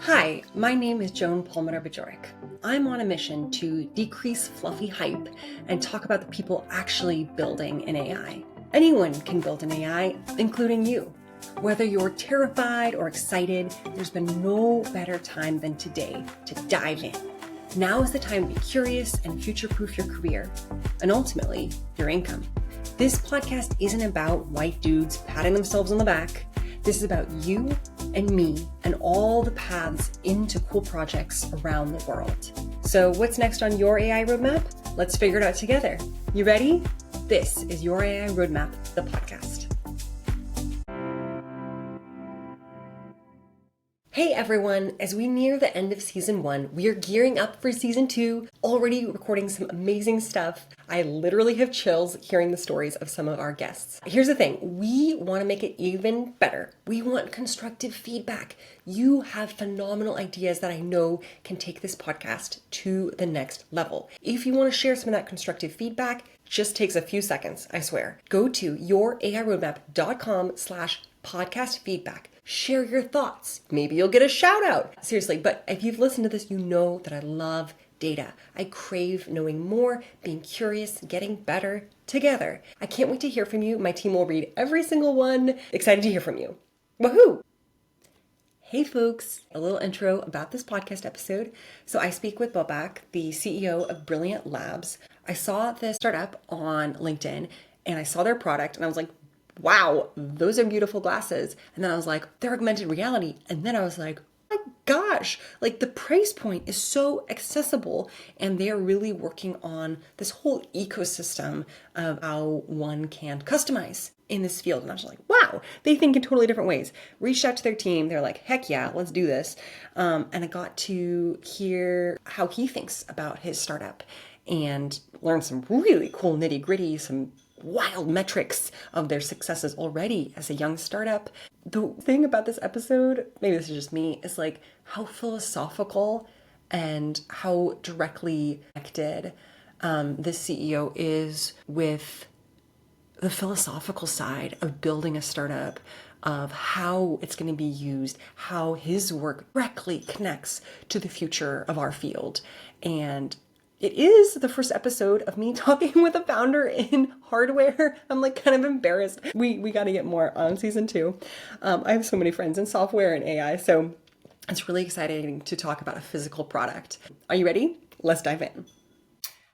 Hi, my name is Joan Palmer-Bajorek. I'm on a mission to decrease fluffy hype and talk about the people actually building an AI. Anyone can build an AI, including you. Whether you're terrified or excited, there's been no better time than today to dive in. Now is the time to be curious and future-proof your career, and ultimately, your income. This podcast isn't about white dudes patting themselves on the back. This is about you and me and all the paths into cool projects around the world. So what's next on your AI roadmap? Let's figure it out together. You ready? This is Your AI Roadmap, the podcast. Hey everyone, as we near the end of season 1, we are gearing up for season 2, already recording some amazing stuff. I literally have chills hearing the stories of some of our guests. Here's the thing, we want to make it even better. We want constructive feedback. You have phenomenal ideas that I know can take this podcast to the next level. If you want to share some of that constructive feedback, just takes a few seconds, I swear. Go to yourairoadmap.com/podcast feedback. Share your thoughts. Maybe you'll get a shout out. Seriously, but if you've listened to this, you know that I love data. I crave knowing more, being curious, getting better together. I can't wait to hear from you. My team will read every single one. Excited to hear from you. Woohoo! Hey folks, a little intro about this podcast episode. So I speak with Bobak, the CEO of Brilliant Labs. I saw the startup on LinkedIn and I saw their product and I was like, wow, those are beautiful glasses. And then I was like, they're augmented reality. And then I was like, oh my gosh, like the price point is so accessible. And they're really working on this whole ecosystem of how one can customize in this field. And I was like, wow, they think in totally different ways. Reached out to their team. They're like, heck yeah, let's do this. And I got to hear how he thinks about his startup and learn some really cool nitty gritty, some wild metrics of their successes already as a young startup. The thing about this episode, maybe this is just me, is like how philosophical and how directly connected this CEO is with the philosophical side of building a startup, of how it's going to be used, how his work directly connects to the future of our field. And it is the first episode of me talking with a founder in hardware. I'm like kind of embarrassed. We got to get more on season 2. I have so many friends in software and AI, so it's really exciting to talk about a physical product. Are you ready? Let's dive in.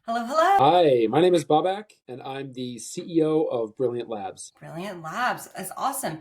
Hello, hello. Hi, my name is Bobak, and I'm the CEO of Brilliant Labs. Brilliant Labs is awesome.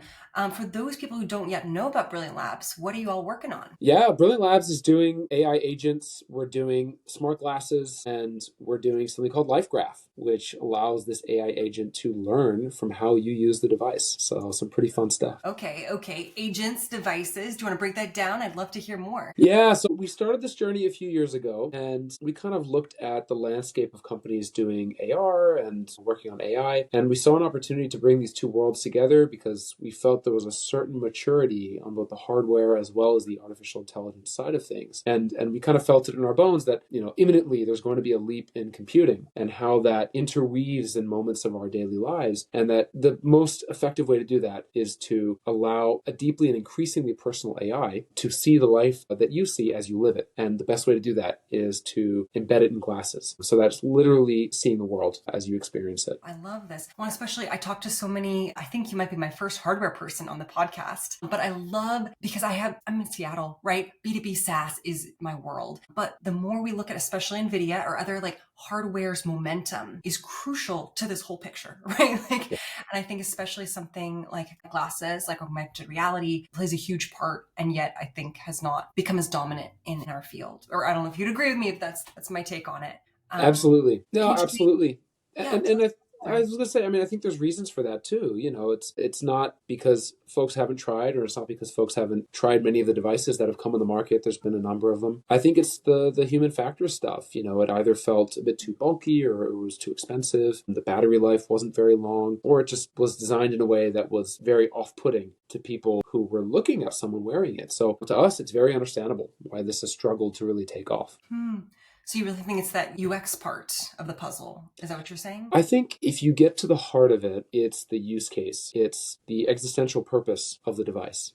For those people who don't yet know about Brilliant Labs, what are you all working on? Yeah, Brilliant Labs is doing AI agents. We're doing smart glasses, and we're doing something called Life Graph, which allows this AI agent to learn from how you use the device. So some pretty fun stuff. Okay. Agents, devices. Do you want to break that down? I'd love to hear more. Yeah, so we started this journey a few years ago, and we kind of looked at the landscape of companies doing AR and working on AI, and we saw an opportunity to bring these two worlds together because we felt there was a certain maturity on both the hardware as well as the artificial intelligence side of things. And we kind of felt it in our bones that, imminently there's going to be a leap in computing and how that interweaves in moments of our daily lives, and that the most effective way to do that is to allow a deeply and increasingly personal AI to see the life that you see as you live it. And the best way to do that is to embed it in glasses. So that's literally seeing the world as you experience it. I love this. Well, especially I talk to so many, I think you might be my first hardware person on the podcast, but I love, because I'm in Seattle, right? B2B SaaS is my world. But the more we look at, especially NVIDIA or other like hardware's momentum is crucial to this whole picture, right? And I think especially something like glasses, like augmented reality plays a huge part. And yet I think has not become as dominant in our field. Or I don't know if you'd agree with me, but that's my take on it. Absolutely. No, absolutely. Yeah, And I was going to say, I think there's reasons for that too. It's not because folks haven't tried, or it's not because folks haven't tried many of the devices that have come on the market. There's been a number of them. I think it's the human factor stuff. It either felt a bit too bulky, or it was too expensive. The battery life wasn't very long, or it just was designed in a way that was very off-putting to people who were looking at someone wearing it. So to us, it's very understandable why this has struggled to really take off. So you really think it's that UX part of the puzzle? Is that what you're saying? I think if you get to the heart of it, it's the use case. It's the existential purpose of the device.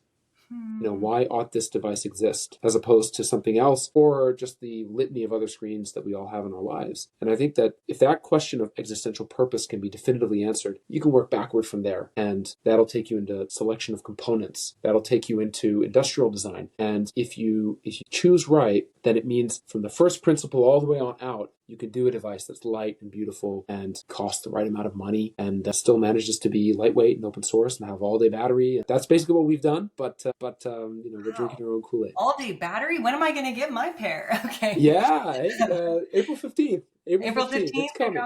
Why ought this device exist as opposed to something else, or just the litany of other screens that we all have in our lives? And I think that if that question of existential purpose can be definitively answered, you can work backward from there. And that'll take you into selection of components. That'll take you into industrial design. And if you choose right, then it means from the first principle all the way on out, you can do a device that's light and beautiful and costs the right amount of money and still manages to be lightweight and open source and have all-day battery. That's basically what we've done, but we're drinking our own Kool-Aid. All-day battery? When am I going to get my pair? Okay. Yeah, April 15th. April 15th. 15th? It's coming.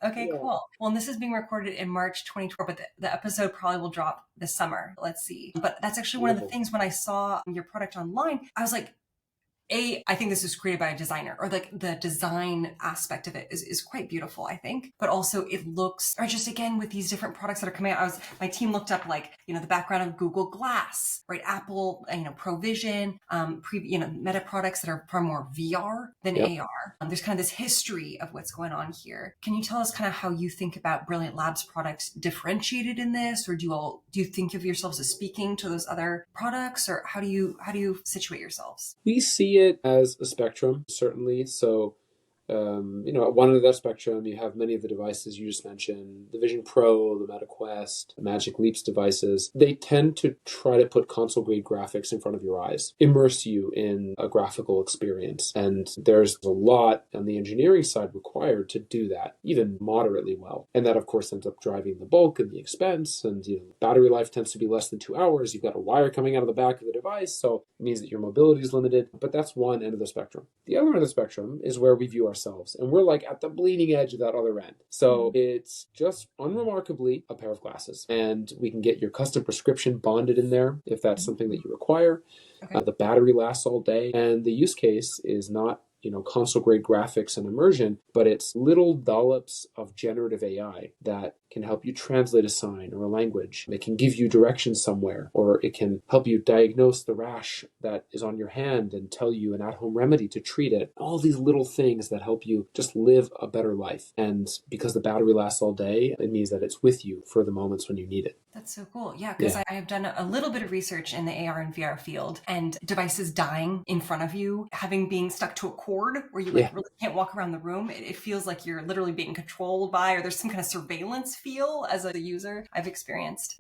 Okay, Yeah. cool. Well, and this is being recorded in March 2012, but the episode probably will drop this summer. Let's see. But that's actually one of the things when I saw your product online, I was like, I think this is created by a designer, or like the design aspect of it is quite beautiful, I think. But also it looks, or just again, with these different products that are coming out, my team looked up like, the background of Google Glass, right? Apple, Provision, Meta products that are far more VR than AR. There's kind of this history of what's going on here. Can you tell us kind of how you think about Brilliant Labs products differentiated in this? Or do you think of yourselves as speaking to those other products, or how do you situate yourselves? We see it as a spectrum, certainly. So, at one end of that spectrum, you have many of the devices you just mentioned, the Vision Pro, the Meta Quest, the Magic Leaps devices. They tend to try to put console-grade graphics in front of your eyes, immerse you in a graphical experience. And there's a lot on the engineering side required to do that, even moderately well. And that, of course, ends up driving the bulk and the expense. And battery life tends to be less than 2 hours. You've got a wire coming out of the back of the device, so it means that your mobility is limited. But that's one end of the spectrum. The other end of the spectrum is where we view ourselves, and we're like at the bleeding edge of that other end. So it's just unremarkably a pair of glasses, and we can get your custom prescription bonded in there if that's something that you require. Okay. The battery lasts all day, and the use case is not console grade graphics and immersion, but it's little dollops of generative AI that can help you translate a sign or a language. It can give you directions somewhere, or it can help you diagnose the rash that is on your hand and tell you an at-home remedy to treat it. All these little things that help you just live a better life. And because the battery lasts all day, it means that it's with you for the moments when you need it. That's so cool. Yeah, because I have done a little bit of research in the AR and VR field, and devices dying in front of you, being stuck to a cord where you really can't walk around the room. It feels like you're literally being controlled by, or there's some kind of surveillance feel as a user I've experienced.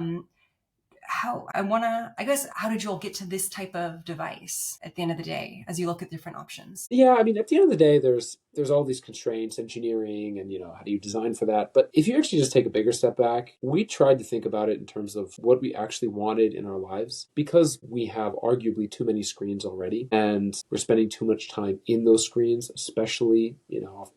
How did you all get to this type of device at the end of the day as you look at different options? Yeah, I mean, at the end of the day, there's all these constraints, engineering, and how do you design for that? But if you actually just take a bigger step back, we tried to think about it in terms of what we actually wanted in our lives, because we have arguably too many screens already, and we're spending too much time in those screens, especially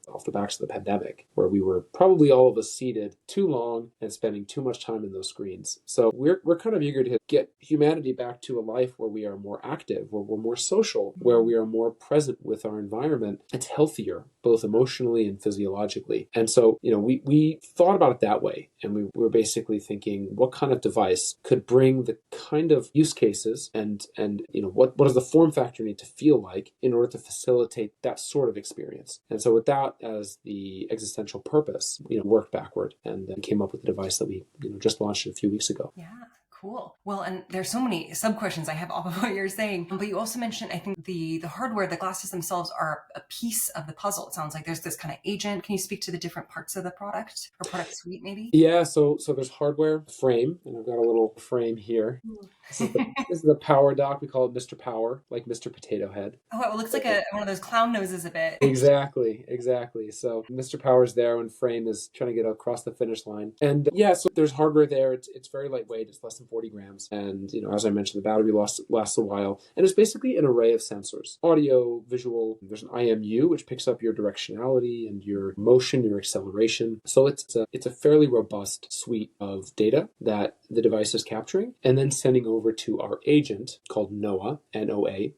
off the backs of the pandemic, where we were probably all of us seated too long and spending too much time in those screens. So we're kind of eager to get humanity back to a life where we are more active, where we're more social, where we are more present with our environment. It's healthier, both emotionally and physiologically. And so, we thought about it that way. And we were basically thinking, what kind of device could bring the kind of use cases and what does the form factor need to feel like in order to facilitate that sort of experience? And so with that as the existential purpose, worked backward and then came up with the device that we just launched a few weeks ago. Yeah. Cool. Well, and there's so many sub questions I have off of what you're saying, but you also mentioned, I think the hardware, the glasses themselves are a piece of the puzzle. It sounds like there's this kind of agent. Can you speak to the different parts of the product or product suite maybe? Yeah. So there's hardware, frame, and I've got a little frame here. This is the power dock. We call it Mr. Power, like Mr. Potato Head. Oh, it looks like one of those clown noses a bit. Exactly. So Mr. Power's there when frame is trying to get across the finish line. And so there's hardware there. It's very lightweight. It's less than 40 grams. And, as I mentioned, the battery lasts a while. And it's basically an array of sensors, audio, visual. There's an IMU, which picks up your directionality and your motion, your acceleration. So it's a fairly robust suite of data that the device is capturing and then sending over to our agent called Noah, N-O-A.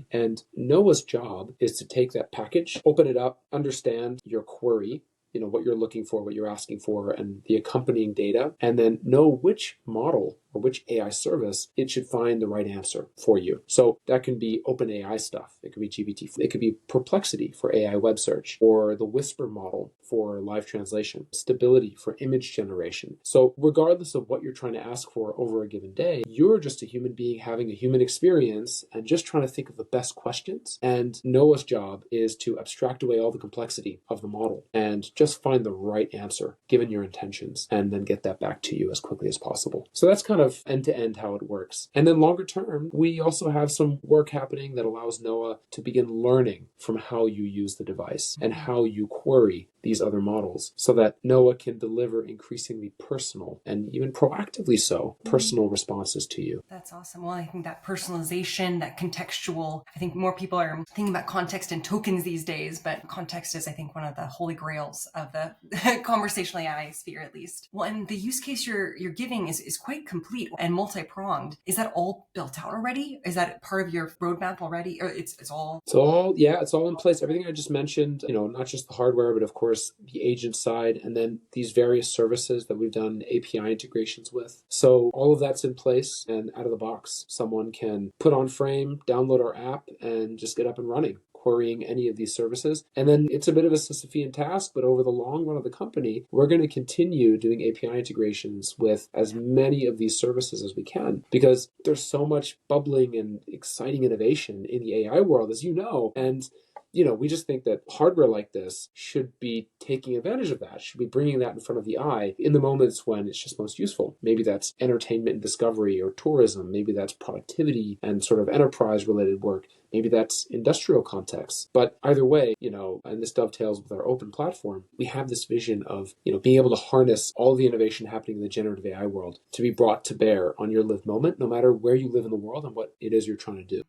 And Noah's job is to take that package, open it up, understand your query, what you're looking for, what you're asking for, and the accompanying data, and then know which model or which AI service, it should find the right answer for you. So that can be OpenAI stuff. It could be GPT. It could be Perplexity for AI web search, or the Whisper model for live translation, Stability for image generation. So regardless of what you're trying to ask for over a given day, you're just a human being having a human experience and just trying to think of the best questions. And Noah's job is to abstract away all the complexity of the model and just find the right answer given your intentions, and then get that back to you as quickly as possible. So that's kind of end to end how it works. And then longer term, we also have some work happening that allows Noah to begin learning from how you use the device and how you query these other models, so that Noah can deliver increasingly personal and even proactively so personal responses to you. That's awesome. Well, I think that personalization, that contextual, I think more people are thinking about context and tokens these days, but context is, I think, one of the holy grails of the conversational AI sphere, at least. Well, and the use case you're giving is quite complete and multi-pronged. Is that all built out already? Is that part of your roadmap already? Or it's all? It's all in place. Everything I just mentioned, not just the hardware, but of course the agent side, and then these various services that we've done API integrations with. So all of that's in place, and out of the box, someone can put on Frame, download our app, and just get up and running, querying any of these services. And then it's a bit of a Sisyphean task, but over the long run of the company, we're going to continue doing API integrations with as many of these services as we can, because there's so much bubbling and exciting innovation in the AI world, as you know. And we just think that hardware like this should be taking advantage of that, should be bringing that in front of the eye in the moments when it's just most useful. Maybe that's entertainment and discovery or tourism. Maybe that's productivity and sort of enterprise related work. Maybe that's industrial context. But either way, and this dovetails with our open platform, we have this vision of, being able to harness all the innovation happening in the generative AI world to be brought to bear on your lived moment, no matter where you live in the world and what it is you're trying to do.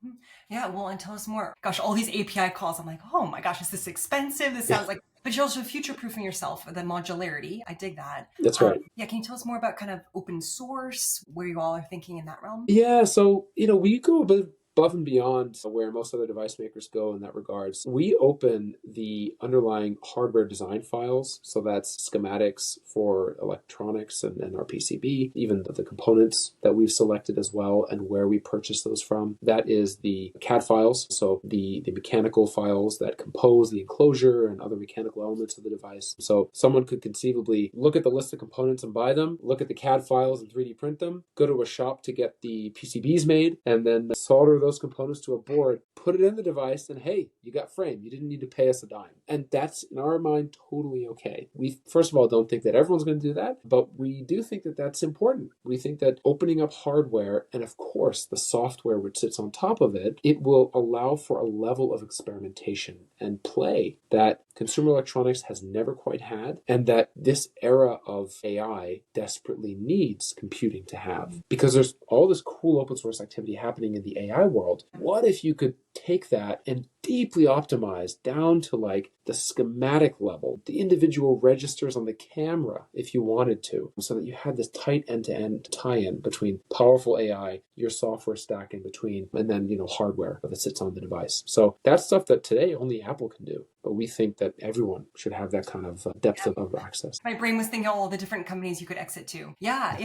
Yeah, well, and tell us more. Gosh, all these API calls, I'm like, oh my gosh, is this expensive? This sounds like, but you're also future-proofing yourself, the modularity. I dig that. That's right. Yeah, can you tell us more about kind of open source, where you all are thinking in that realm? Yeah, so, we go a bit above and beyond where most other device makers go in that regards. We open the underlying hardware design files, so that's schematics for electronics and our PCB, even the components that we've selected as well, and where we purchase those from. That is the CAD files, so the mechanical files that compose the enclosure and other mechanical elements of the device. So someone could conceivably look at the list of components and buy them, look at the CAD files and 3D print them, go to a shop to get the PCBs made, and then solder those components to a board, put it in the device, and hey, you got Frame. You didn't need to pay us a dime. And that's, in our mind, totally okay. We, first of all, don't think that everyone's going to do that, but we do think that that's important. We think that opening up hardware, and of course the software which sits on top of it, it will allow for a level of experimentation and play that consumer electronics has never quite had, and that this era of AI desperately needs computing to have. Because there's all this cool open source activity happening in the AI world. What if you could take that and deeply optimize down to like the schematic level, the individual registers on the camera, if you wanted to, so that you had this tight end-to-end tie-in between powerful AI, your software stack in between, and then, hardware that sits on the device. So that's stuff that today only Apple can do. But we think that everyone should have that kind of depth of access. My brain was thinking all the different companies you could exit to. Yeah.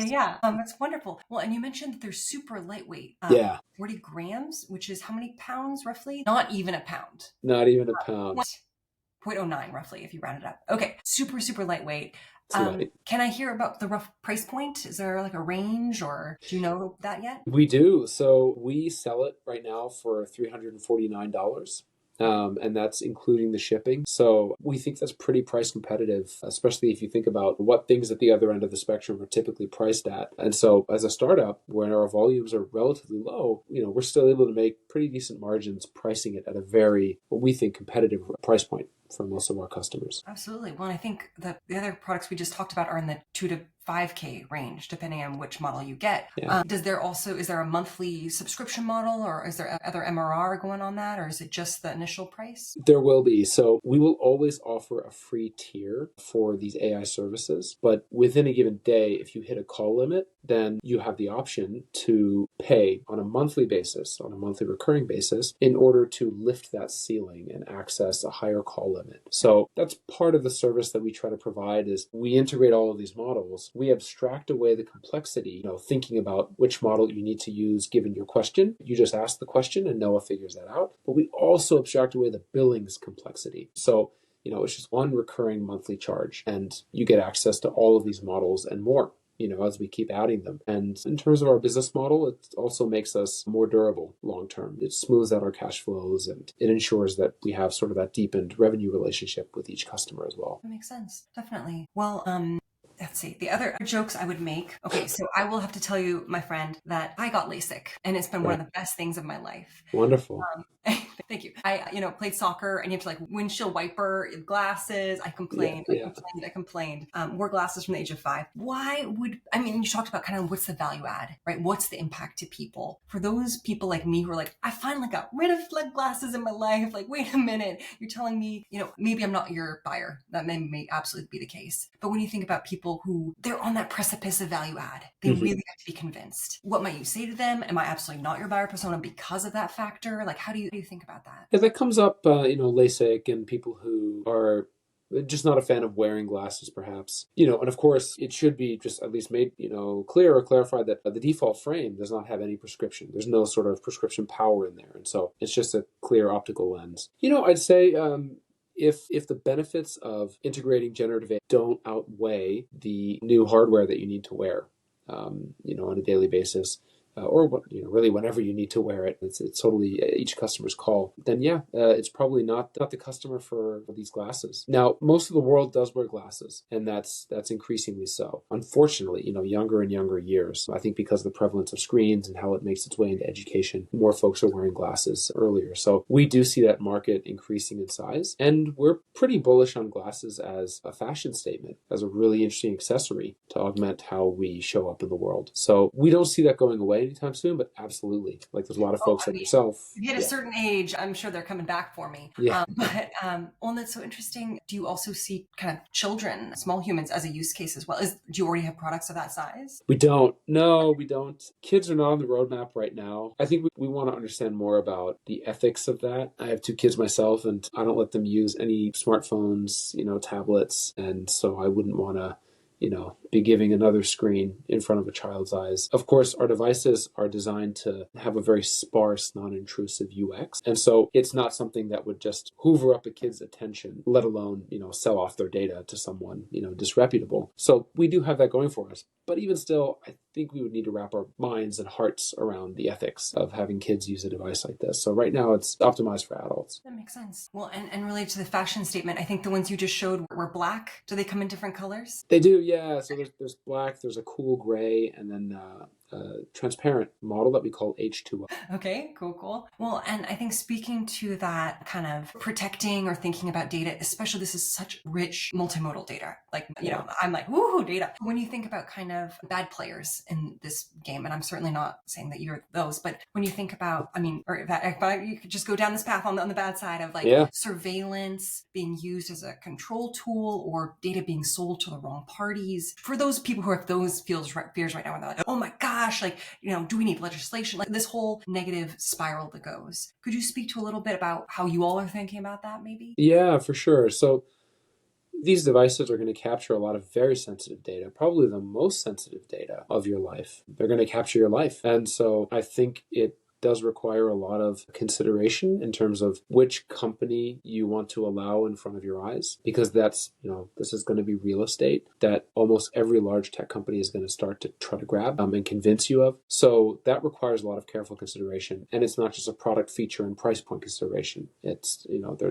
That's wonderful. Well, and you mentioned that they're super lightweight. 40 grams, which is how many pounds roughly? Not even a pound. Not even a pound. 0.09 roughly, if you round it up. Okay, super, super lightweight. Can I hear about the rough price point? Is there like a range, or do you know that yet? We do. So we sell it right now for $349. And that's including the shipping. So we think that's pretty price competitive, especially if you think about what things at the other end of the spectrum are typically priced at. And so as a startup, when our volumes are relatively low, we're still able to make pretty decent margins pricing it at a very, what we think, competitive price point for most of our customers. Absolutely. Well, I think the other products we just talked about are in the 2 to 5K range, depending on which model you get. Yeah. Is there a monthly subscription model, or is there other MRR going on that, or is it just the initial price? There will be. So we will always offer a free tier for these AI services, but within a given day, if you hit a call limit, then you have the option to pay on a monthly basis, on a monthly recurring basis, in order to lift that ceiling and access a higher call limit. So that's part of the service that we try to provide is we integrate all of these models. We abstract away the complexity, thinking about which model you need to use given your question. You just ask the question and Noah figures that out. But we also abstract away the billings complexity. So, it's just one recurring monthly charge and you get access to all of these models and more, as we keep adding them. And in terms of our business model, it also makes us more durable long term. It smooths out our cash flows and it ensures that we have sort of that deepened revenue relationship with each customer as well. That makes sense. Definitely. Well, let's see. The other jokes I would make. Okay, so I will have to tell you, my friend, that I got LASIK and it's been one of the best things of my life. Wonderful. Thank you. I, played soccer and you have to windshield wiper glasses. I complained. I complained. Wore glasses from the age of 5. You talked about kind of what's the value add, right? What's the impact to people? For those people like me who are like, I finally got rid of glasses in my life. Wait a minute. You're telling me, maybe I'm not your buyer. That may absolutely be the case. But when you think about people who they're on that precipice of value add, they really have to be convinced. What might you say to them? Am I absolutely not your buyer persona because of that factor? How do you think about that? Yeah, that comes up, LASIK and people who are just not a fan of wearing glasses, perhaps. And of course, it should be just at least made, clear or clarified that the default frame does not have any prescription. There's no sort of prescription power in there. And so it's just a clear optical lens. I'd say if the benefits of integrating generative AI don't outweigh the new hardware that you need to wear, on a daily basis, or really whenever you need to wear it, it's totally each customer's call. Then it's probably not the customer for these glasses. Now, most of the world does wear glasses, and that's increasingly so. Unfortunately, younger and younger years. I think because of the prevalence of screens and how it makes its way into education, more folks are wearing glasses earlier. So we do see that market increasing in size, and we're pretty bullish on glasses as a fashion statement, as a really interesting accessory to augment how we show up in the world. So we don't see that going away anytime soon, but absolutely. There's a lot of folks like yourself. If you hit a certain age, I'm sure they're coming back for me. Yeah. That's so interesting. Do you also see kind of children, small humans, as a use case as well? Do you already have products of that size? We don't. No, we don't. Kids are not on the roadmap right now. I think we want to understand more about the ethics of that. I have 2 kids myself, and I don't let them use any smartphones, tablets, and so I wouldn't want to be giving another screen in front of a child's eyes. Of course, our devices are designed to have a very sparse, non-intrusive UX. And so it's not something that would just hoover up a kid's attention, let alone, sell off their data to someone, disreputable. So we do have that going for us. But even still, I think we would need to wrap our minds and hearts around the ethics of having kids use a device like this. So right now it's optimized for adults. That makes sense. Well, and related to the fashion statement, I think the ones you just showed were black. Do they come in different colors? They do, yeah. So there's black, there's a cool gray, and then transparent model that we call H2O. Okay, cool. Well, and I think speaking to that kind of protecting or thinking about data, especially this is such rich multimodal data. I'm like, woohoo, data. When you think about kind of bad players in this game, and I'm certainly not saying that you're those, but when you think about, if you could just go down this path on the bad side of surveillance being used as a control tool or data being sold to the wrong parties. For those people who have those fears right now, and they're like, oh my gosh, do we need legislation? This whole negative spiral that goes. Could you speak to a little bit about how you all are thinking about that maybe? Yeah, for sure. So these devices are going to capture a lot of very sensitive data, probably the most sensitive data of your life. They're going to capture your life. And so I think it does require a lot of consideration in terms of which company you want to allow in front of your eyes, because that's, this is going to be real estate that almost every large tech company is going to start to try to grab and convince you of. So that requires a lot of careful consideration. And it's not just a product feature and price point consideration. It's,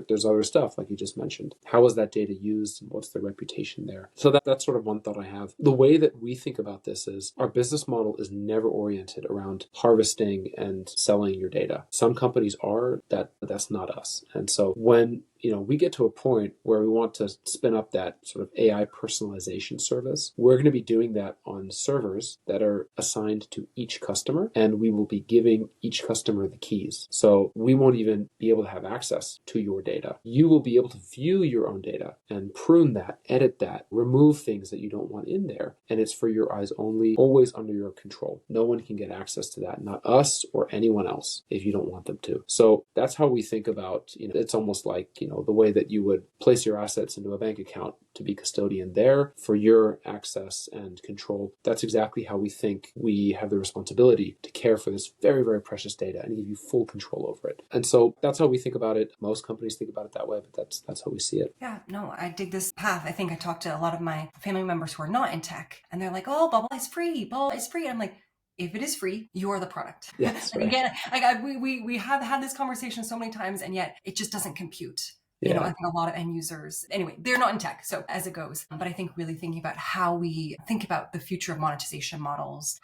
there's other stuff like you just mentioned. How is that data used and what's the reputation there? So that's sort of one thought I have. The way that we think about this is our business model is never oriented around harvesting and selling your data. Some companies are, that's not us. And so when we get to a point where we want to spin up that sort of AI personalization service, we're going to be doing that on servers that are assigned to each customer, and we will be giving each customer the keys. So we won't even be able to have access to your data. You will be able to view your own data and prune that, edit that, remove things that you don't want in there. And it's for your eyes only, always under your control. No one can get access to that, not us or anyone else, if you don't want them to. So that's how we think about, it's almost like, the way that you would place your assets into a bank account to be custodian there for your access and control. That's exactly how we think we have the responsibility to care for this very, very precious data and give you full control over it. And so that's how we think about it. Most companies think about it that way, but that's how we see it. Yeah, no, I dig this path. I think I talked to a lot of my family members who are not in tech, and they're like, "Oh, bubble is free. Bubble is free." I'm like, if it is free, you are the product. Yes, And right. again, we have had this conversation so many times, and yet it just doesn't compute. I Yeah. think a lot of end users, anyway, they're not in tech, so as it goes. But I think really thinking about how we think about the future of monetization models,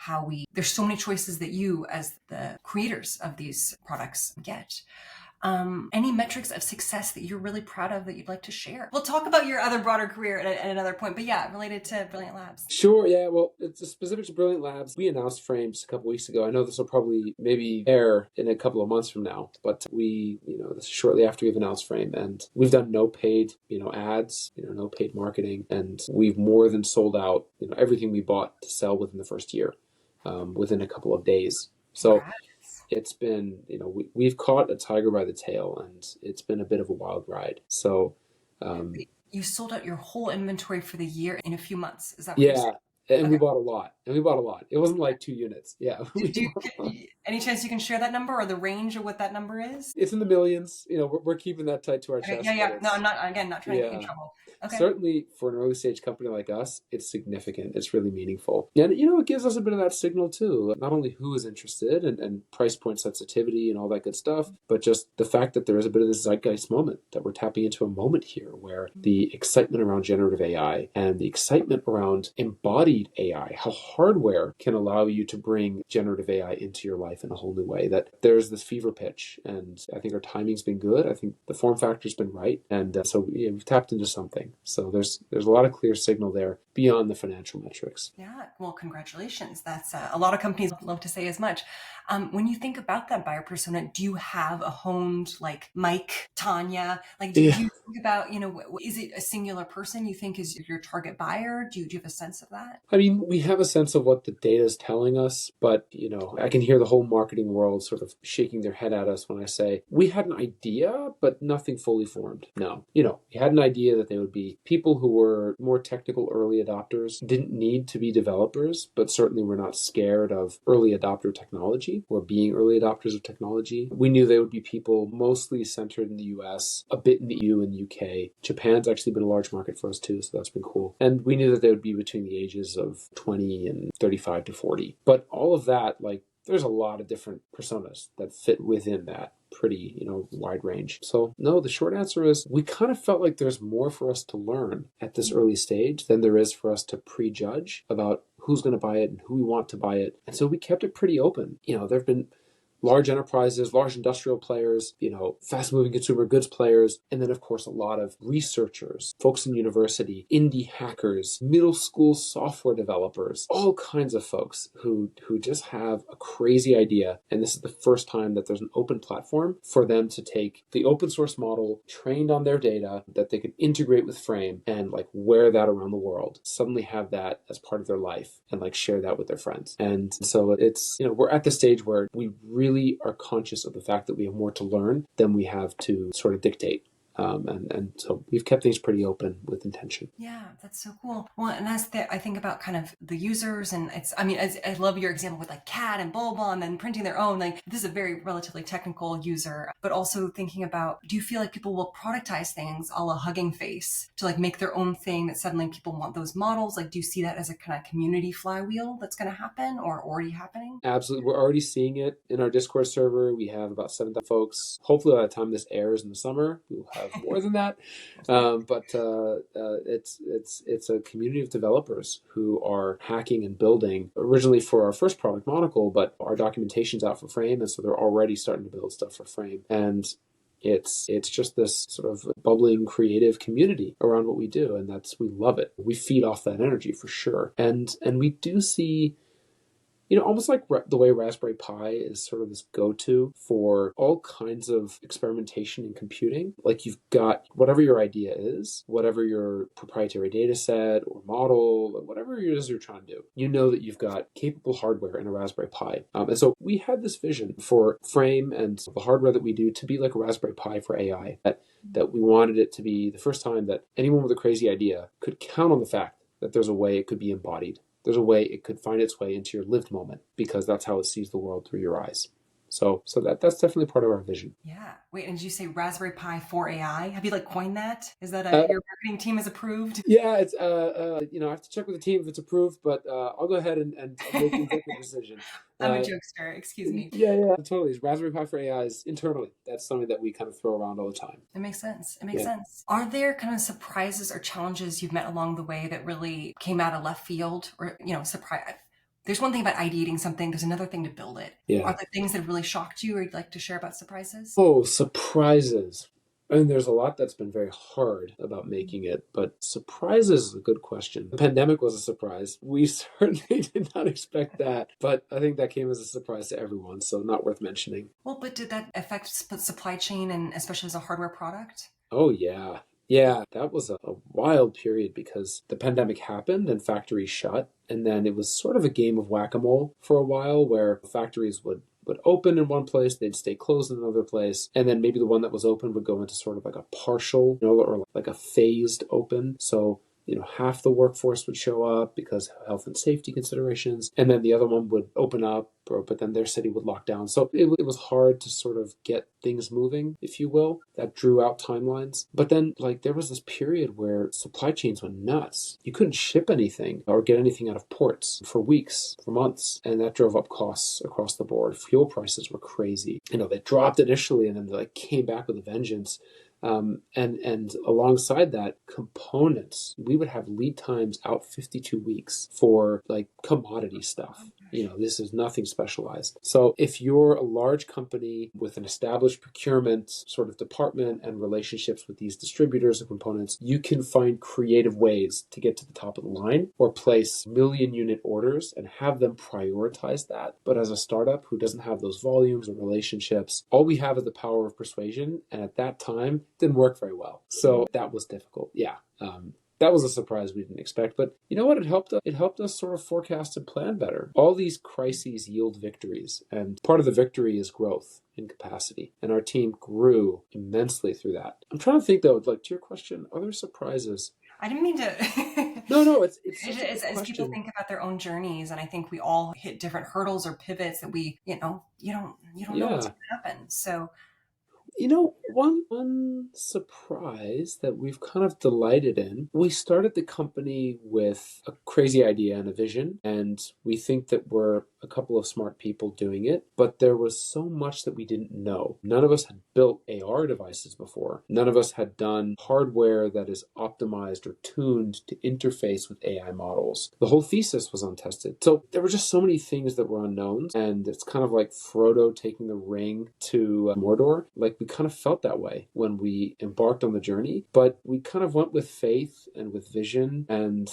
there's so many choices that you, as the creators of these products, get. Any metrics of success that you're really proud of that you'd like to share? We'll talk about your other broader career at another point, but yeah, related to Brilliant Labs. Sure, yeah. Well, it's specific to Brilliant Labs. We announced Frame just a couple weeks ago. I know this will probably maybe air in a couple of months from now, but this is shortly after we've announced Frame, and we've done no paid, ads, no paid marketing, and we've more than sold out, everything we bought to sell within the first year, within a couple of days. So it's been, we've caught a tiger by the tail, and it's been a bit of a wild ride. So, you sold out your whole inventory for the year in a few months. Is that what yeah, you're saying? and Okay. we bought a lot. It wasn't like 2 units. Yeah. Any chance you can share that number or the range of what that number is? It's in the millions. We're keeping that tight to our Okay, chest. yeah. No, I'm not trying to get you in trouble. Okay. Certainly for an early stage company like us, it's significant. It's really meaningful. And, it gives us a bit of that signal too. Not only who is interested and price point sensitivity and all that good stuff, but just the fact that there is a bit of this zeitgeist moment, that we're tapping into a moment here where the excitement around generative AI and the excitement around embodied AI, how hardware can allow you to bring generative AI into your life in a whole new way, that there's this fever pitch. And I think our timing's been good. I think the form factor's been right. And so we've tapped into something. So there's a lot of clear signal there beyond the financial metrics. Yeah, well, congratulations. That's a lot of companies love to say as much. When you think about that buyer persona, do you have a honed like Mike, Tanya? Like, do you think about, is it a singular person you think is your target buyer? Do you have a sense of that? I mean, we have a sense of what the data is telling us, but, I can hear the whole marketing world sort of shaking their head at us when I say we had an idea, but nothing fully formed. No, we had an idea that they would be people who were more technical early adopters, didn't need to be developers, but certainly were not scared of early adopter technology or being early adopters of technology. We knew they would be people mostly centered in the US, a bit in the EU and the UK. Japan's actually been a large market for us too, so that's been cool. And we knew that they would be between the ages of 20 and 35 to 40. But all of that, there's a lot of different personas that fit within that pretty, wide range. So no, the short answer is we kind of felt like there's more for us to learn at this early stage than there is for us to prejudge about who's going to buy it and who we want to buy it. And so we kept it pretty open. There have been large enterprises, large industrial players, fast-moving consumer goods players, and then, of course, a lot of researchers, folks in university, indie hackers, middle school software developers, all kinds of folks who just have a crazy idea. And this is the first time that there's an open platform for them to take the open source model trained on their data that they could integrate with Frame and wear that around the world, suddenly have that as part of their life and share that with their friends. And so it's, we're at the stage where we really are conscious of the fact that we have more to learn than we have to sort of dictate. And so we've kept things pretty open with intention. Yeah, that's so cool. Well, and I think about kind of the users, and I love your example with CAD and Bulba and then printing their own. This is a very relatively technical user, but also thinking about, do you feel like people will productize things a la Hugging Face to make their own thing that suddenly people want those models? Do you see that as a kind of community flywheel that's going to happen or already happening? Absolutely. We're already seeing it in our Discord server. We have about 7,000 folks. Hopefully by the time this airs in the summer, we'll have more than that. But it's a community of developers who are hacking and building originally for our first product, Monocle, but our documentation's out for Frame, and so they're already starting to build stuff for Frame. And it's just this sort of bubbling creative community around what we do, and we love it. We feed off that energy for sure. And we do see almost like the way Raspberry Pi is sort of this go-to for all kinds of experimentation in computing. Like you've got whatever your idea is, whatever your proprietary data set or model, or whatever it is you're trying to do, you know that you've got capable hardware in a Raspberry Pi. And so we had this vision for Frame and the hardware that we do to be like a Raspberry Pi for AI, that we wanted it to be the first time that anyone with a crazy idea could count on the fact that there's a way it could be embodied. There's a way it could find its way into your lived moment, because that's how it sees the world through your eyes. So that's definitely part of our vision. Yeah. Wait, and did you say Raspberry Pi for AI? Have you like coined that? Is that Uh, your marketing team has approved? yeah, it's I have to check with the team if it's approved, but I'll go ahead and make the executive decision. I'm a Uh, jokester, excuse me. yeah, totally. Raspberry Pi for AI is internally. That's something that we kind of throw around all the time. It makes sense. It makes Yeah. sense. Are there kind of surprises or challenges you've met along the way that really came out of left field, or, surprise? There's one thing about ideating something. There's another thing to build it. Yeah. Are there things that have really shocked you or you'd like to share about surprises? Oh, surprises. I mean, there's a lot that's been very hard about making it, but surprises is a good question. The pandemic was a surprise. We certainly did not expect that, but I think that came as a surprise to everyone, so not worth mentioning. Well, but did that affect supply chain and especially as a hardware product? Oh, yeah. Yeah, that was a wild period because the pandemic happened and factories shut. And then it was sort of a game of whack-a-mole for a while where factories would open in one place, they'd stay closed in another place. And then maybe the one that was open would go into sort of like a partial, or like a phased open. So half the workforce would show up because of health and safety considerations, and then the other one would open up, but then their city would lock down. So it was hard to sort of get things moving, if you will. That drew out timelines. But then, there was this period where supply chains went nuts. You couldn't ship anything or get anything out of ports for weeks, for months, and that drove up costs across the board. Fuel prices were crazy. They dropped initially, and then they came back with a vengeance. And alongside that, components, we would have lead times out 52 weeks for commodity stuff. This is nothing specialized. So if you're a large company with an established procurement sort of department and relationships with these distributors of components, you can find creative ways to get to the top of the line or place million unit orders and have them prioritize that. But as a startup who doesn't have those volumes or relationships, all we have is the power of persuasion. And at that time, didn't work very well. So that was difficult. Yeah. That was a surprise we didn't expect. But you know what? It helped us sort of forecast and plan better. All these crises yield victories. And part of the victory is growth in capacity. And our team grew immensely through that. I'm trying to think, though, to your question, are there surprises? I didn't mean to. No, it's as people think about their own journeys, and I think we all hit different hurdles or pivots that we, you don't know what's going to happen. So one surprise that we've kind of delighted in, we started the company with a crazy idea and a vision, and we think that we're a couple of smart people doing it, but there was so much that we didn't know. None of us had built AR devices before. None of us had done hardware that is optimized or tuned to interface with AI models. The whole thesis was untested. So there were just so many things that were unknowns, and it's kind of like Frodo taking the ring to Mordor. We kind of felt that way when we embarked on the journey, but we kind of went with faith and with vision and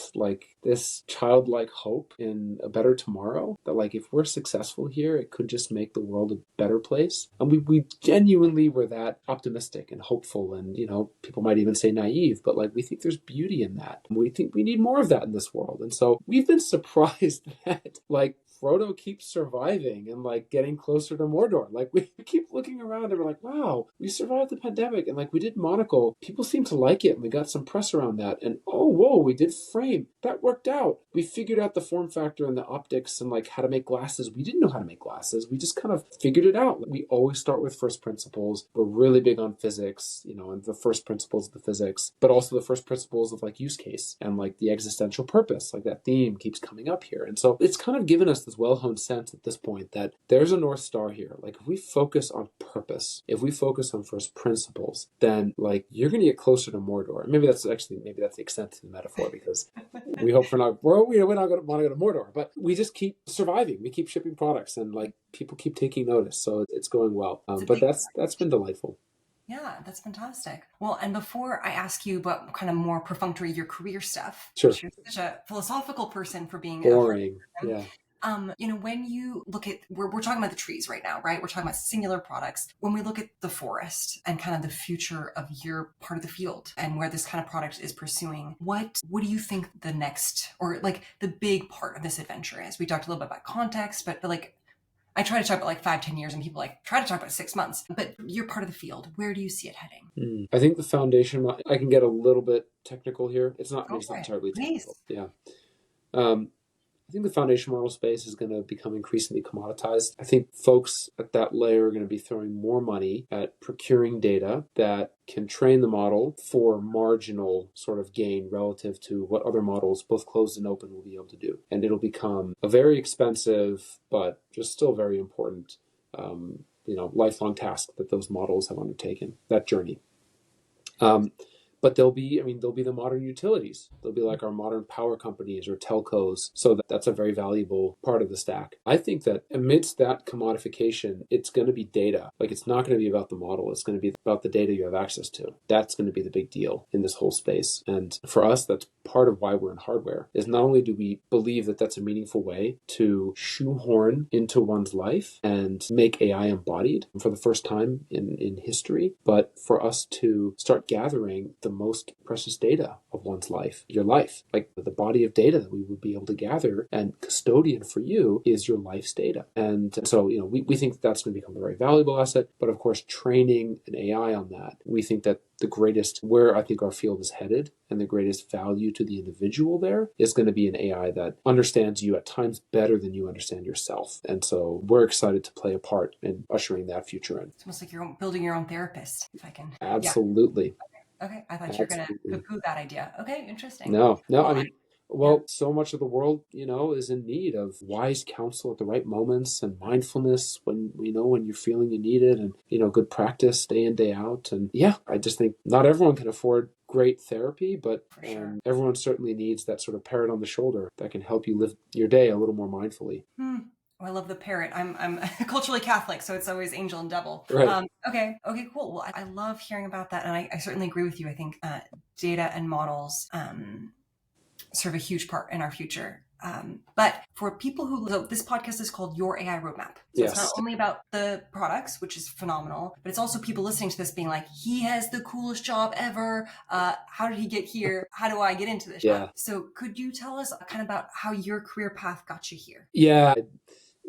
this childlike hope in a better tomorrow, that if we're successful here, it could just make the world a better place. And we genuinely were that optimistic and hopeful, and people might even say naive, but we think there's beauty in that. We think we need more of that in this world. And so we've been surprised that Frodo keeps surviving and getting closer to Mordor. We keep looking around and we're like, wow, we survived the pandemic, and we did Monocle. People seem to like it, and we got some press around that. And oh, whoa, we did Frame. That worked out. We figured out the form factor and the optics and how to make glasses. We didn't know how to make glasses. We just kind of figured it out. We always start with first principles. We're really big on physics, and the first principles of the physics, but also the first principles of use case and the existential purpose. That theme keeps coming up here. And so it's kind of given us this well-honed sense at this point that there's a North Star here. If we focus on purpose, if we focus on first principles, then you're going to get closer to Mordor. Maybe that's the extent of the metaphor, because we hope we're not going to want to go to Mordor, but we just keep surviving. We keep shipping products, and people keep taking notice. So it's going well. But that's been delightful. Yeah, that's fantastic. Well, and before I ask you about kind of more perfunctory your career stuff, Sure. you're such a philosophical person for being boring. Yeah. When you look at, we're talking about the trees right now, right? We're talking about singular products. When we look at the forest and kind of the future of your part of the field and where this kind of product is pursuing, what do you think the next, or like the big part of this adventure is? We talked a little bit about context, but like, I try to talk about like 5, 10 years, and people like try to talk about 6 months, but you're part of the field. Where do you see it heading? I think the foundation, I can get a little bit technical here. It's not, I Go mean, it's for not it. terribly technical. Please. Yeah. Um, I think the foundation model space is going to become increasingly commoditized. I think folks at that layer are going to be throwing more money at procuring data that can train the model for marginal sort of gain relative to what other models, both closed and open, will be able to do. And it'll become a very expensive, but just still very important, lifelong task that those models have undertaken, that journey. But there'll be the modern utilities. They'll be like our modern power companies or telcos. So that's a very valuable part of the stack. I think that amidst that commodification, it's going to be data. Like, it's not going to be about the model. It's going to be about the data you have access to. That's going to be the big deal in this whole space. And for us, that's part of why we're in hardware, is not only do we believe that that's a meaningful way to shoehorn into one's life and make AI embodied for the first time in history, but for us to start gathering the most precious data of one's life, your life, like the body of data that we would be able to gather, and custodian for you is your life's data. And so, we think that that's going to become a very valuable asset. But of course, training an AI on that, we think that the greatest, where I think our field is headed, and the greatest value to the individual there is going to be an AI that understands you at times better than you understand yourself. And so we're excited to play a part in ushering that future in. It's almost like you're building your own therapist, if I can. Absolutely. Yeah. Okay. I thought you were going to Absolutely. poo-poo that idea. Okay. Interesting. No, Well, I mean, yeah, well, so much of the world, is in need of wise counsel at the right moments, and mindfulness when you're feeling you need it, and, good practice day in, day out. And yeah, I just think not everyone can afford great therapy, but for sure. everyone certainly needs that sort of parrot on the shoulder that can help you live your day a little more mindfully. Oh, I love the parrot. I'm culturally Catholic, so it's always angel and devil. Right. Okay. Okay. Cool. Well, I love hearing about that, and I certainly agree with you. I think data and models serve a huge part in our future. But for people so this podcast is called Your AI Roadmap. So it's not Yes. only about the products, which is phenomenal, but it's also people listening to this being like, he has the coolest job ever. How did he get here? How do I get into this Yeah. job? So could you tell us kind of about how your career path got you here? Yeah.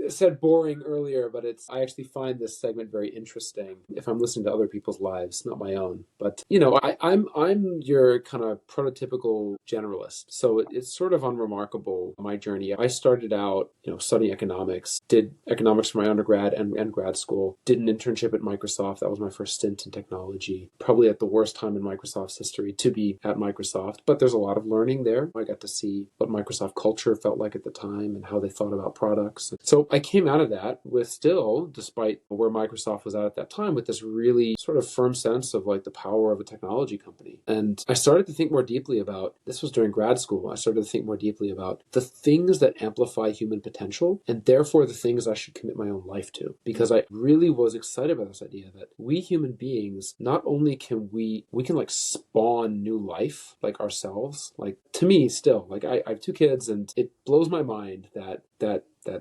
I said boring earlier, but I actually find this segment very interesting if I'm listening to other people's lives, not my own. But I'm your kind of prototypical generalist, so it's sort of unremarkable, my journey. I started out, studying economics, did economics for my undergrad and grad school, did an internship at Microsoft. That was my first stint in technology, probably at the worst time in Microsoft's history to be at Microsoft. But there's a lot of learning there. I got to see what Microsoft culture felt like at the time and how they thought about products. So I came out of that with still, despite where Microsoft was at that time, with this really sort of firm sense of like the power of a technology company. And I started to think more deeply about, this was during grad school, I started to think more deeply about the things that amplify human potential, and therefore the things I should commit my own life to. Because I really was excited about this idea that we human beings, not only can we can like spawn new life, like ourselves, like to me still, like I have 2 kids, and it blows my mind that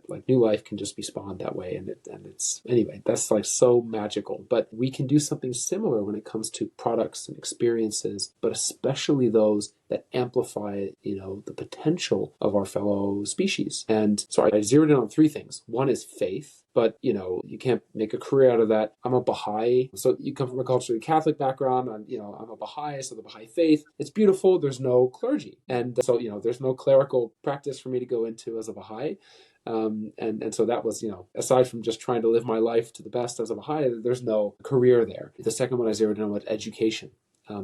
like new life can just be spawned that way, and it's anyway, that's like so magical. But we can do something similar when it comes to products and experiences, but especially those that amplify the potential of our fellow species. And so I zeroed in on 3 things. One is faith, but you can't make a career out of that. I'm a Baha'i, so you come from a culturally Catholic background. I'm a Baha'i, so the Baha'i faith, it's beautiful. There's no clergy, and so there's no clerical practice for me to go into as a Baha'i. And so that was, aside from just trying to live my life to the best as a Baha'i, there's no career there. The second one I zeroed in on was education.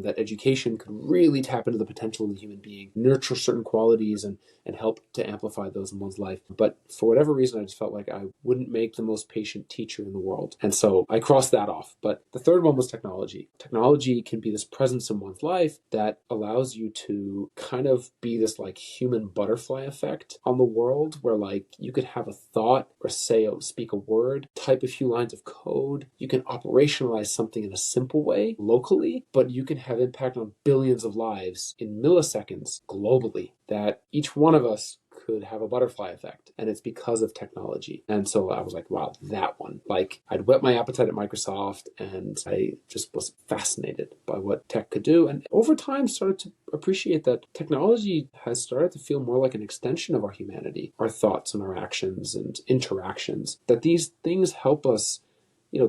That education could really tap into the potential of the human being, nurture certain qualities, and help to amplify those in one's life. But for whatever reason, I just felt like I wouldn't make the most patient teacher in the world. And so I crossed that off. But the third one was technology. Technology can be this presence in one's life that allows you to kind of be this like human butterfly effect on the world, where like you could have a thought or speak a word, type a few lines of code. You can operationalize something in a simple way locally, but you can have impact on billions of lives in milliseconds globally, that each one of us could have a butterfly effect, and it's because of technology. And so I was like, wow, that one. Like, I'd whet my appetite at Microsoft, and I just was fascinated by what tech could do. And over time, started to appreciate that technology has started to feel more like an extension of our humanity, our thoughts and our actions and interactions, that these things help us.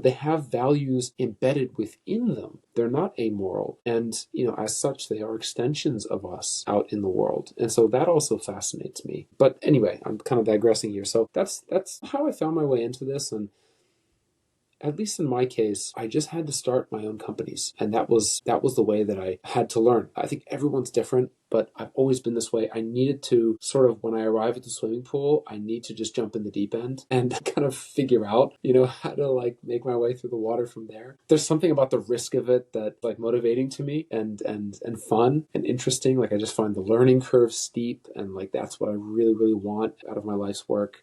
They have values embedded within them. They're not amoral. And, as such, they are extensions of us out in the world. And so that also fascinates me. But anyway, I'm kind of digressing here. So that's how I found my way into this. And at least in my case, I just had to start my own companies. And that was the way that I had to learn. I think everyone's different, but I've always been this way. I needed to sort of, when I arrive at the swimming pool, I need to just jump in the deep end and kind of figure out, how to like make my way through the water from there. There's something about the risk of it that like motivating to me and fun and interesting. Like I just find the learning curve steep, and like that's what I really, really want out of my life's work.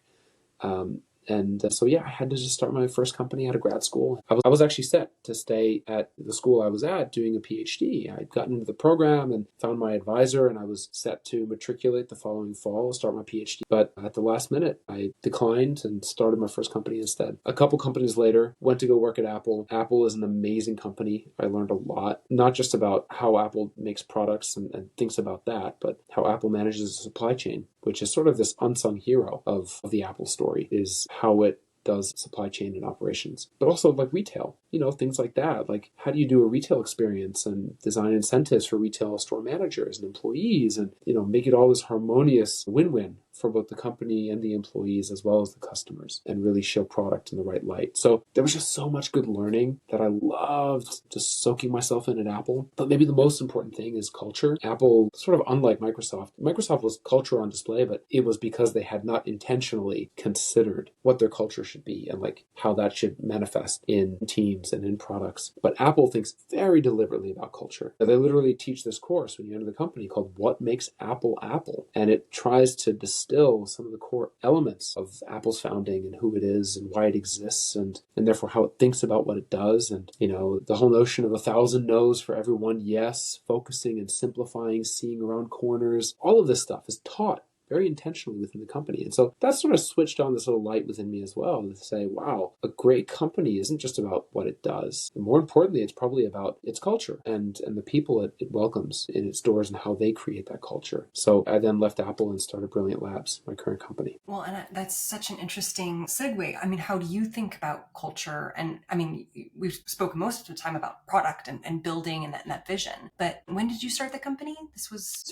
So I had to just start my first company out of grad school. I was actually set to stay at the school I was at doing a PhD. I'd gotten into the program and found my advisor, and I was set to matriculate the following fall, start my PhD. But at the last minute, I declined and started my first company instead. A couple companies later, went to go work at Apple. Apple is an amazing company. I learned a lot, not just about how Apple makes products and thinks about that, but how Apple manages the supply chain, which is sort of this unsung hero of the Apple story, is how it does supply chain and operations, but also like retail, things like that. Like, how do you do a retail experience and design incentives for retail store managers and employees and, make it all this harmonious win-win for both the company and the employees as well as the customers, and really show product in the right light. So there was just so much good learning that I loved just soaking myself in at Apple. But maybe the most important thing is culture. Apple, sort of unlike Microsoft was culture on display, but it was because they had not intentionally considered what their culture should be and like how that should manifest in teams and in products. But Apple thinks very deliberately about culture. They literally teach this course when you enter the company called What Makes Apple Apple. And it tries to distill some of the core elements of Apple's founding and who it is and why it exists, and therefore how it thinks about what it does. And, the whole notion of 1,000 no's for every one yes, focusing and simplifying, seeing around corners, all of this stuff is taught very intentionally within the company. And so that sort of switched on this little light within me as well to say, wow, a great company isn't just about what it does. And more importantly, it's probably about its culture and the people it welcomes in its doors and how they create that culture. So I then left Apple and started Brilliant Labs, my current company. Well, and that's such an interesting segue. I mean, how do you think about culture? And I mean, we've spoken most of the time about product and building and that vision. But when did you start the company? This was